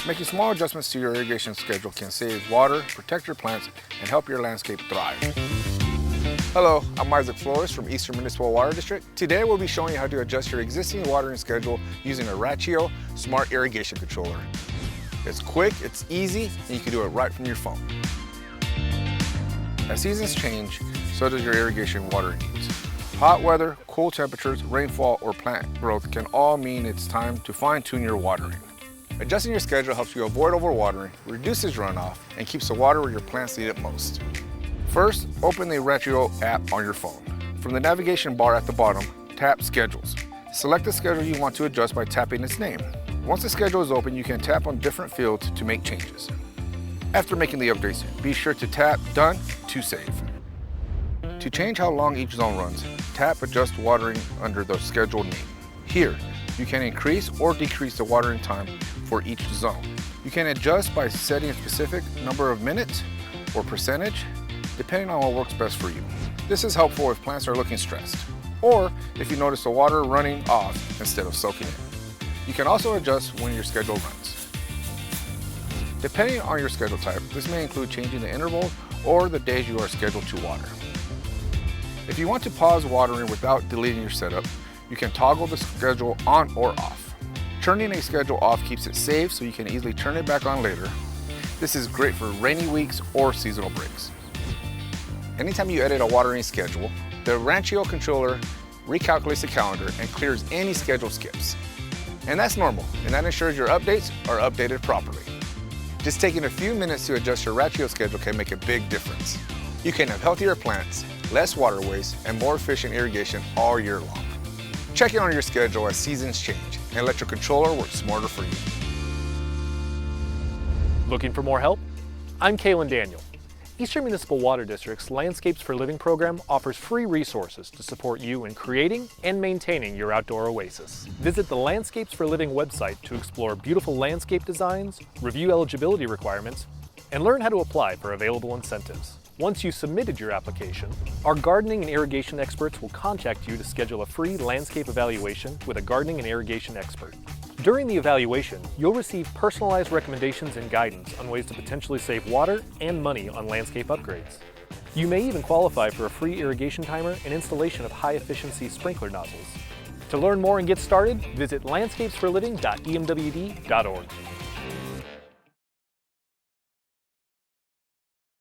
Making small adjustments to your irrigation schedule can save water, protect your plants, and help your landscape thrive. Hello, I'm Isaac Flores from Eastern Municipal Water District. Today we'll be showing you how to adjust your existing watering schedule using a Irrigation Smart Irrigation Controller. It's quick, it's easy, and you can do it right from your phone. As seasons change, so does your irrigation water needs. Hot weather, cool temperatures, rainfall, or plant growth can all mean it's time to fine-tune your watering. Adjusting your schedule helps you avoid overwatering, reduces runoff, and keeps the water where your plants need it most. First, open the Irrigation app on your phone. From the navigation bar at the bottom, tap Schedules. Select the schedule you want to adjust by tapping its name. Once the schedule is open, you can tap on different fields to make changes. After making the updates, be sure to tap Done to save. To change how long each zone runs, tap Adjust Watering under the schedule name. Here, you can increase or decrease the watering time for each zone. You can adjust by setting a specific number of minutes or percentage, depending on what works best for you. This is helpful if plants are looking stressed, or if you notice the water running off instead of soaking in. You can also adjust when your schedule runs. Depending on your schedule type, this may include changing the interval or the days you are scheduled to water. If you want to pause watering without deleting your setup, you can toggle the schedule on or off. Turning a schedule off keeps it safe so you can easily turn it back on later. This is great for rainy weeks or seasonal breaks. Anytime you edit a watering schedule, the Irrigation controller recalculates the calendar and clears any schedule skips. And that's normal, and that ensures your updates are updated properly. Just taking a few minutes to adjust your Irrigation schedule can make a big difference. You can have healthier plants, less water waste, and more efficient irrigation all year long. Check in on your schedule as seasons change and let your controller work smarter for you. Looking for more help? I'm Kalen Daniel. Eastern Municipal Water District's Landscapes for Living program offers free resources to support you in creating and maintaining your outdoor oasis. Visit the Landscapes for Living website to explore beautiful landscape designs, review eligibility requirements, and learn how to apply for available incentives. Once you've submitted your application, our gardening and irrigation experts will contact you to schedule a free landscape evaluation with a gardening and irrigation expert. During the evaluation, you'll receive personalized recommendations and guidance on ways to potentially save water and money on landscape upgrades. You may even qualify for a free irrigation timer and installation of high-efficiency sprinkler nozzles. To learn more and get started, visit landscapesforliving.emwd.org.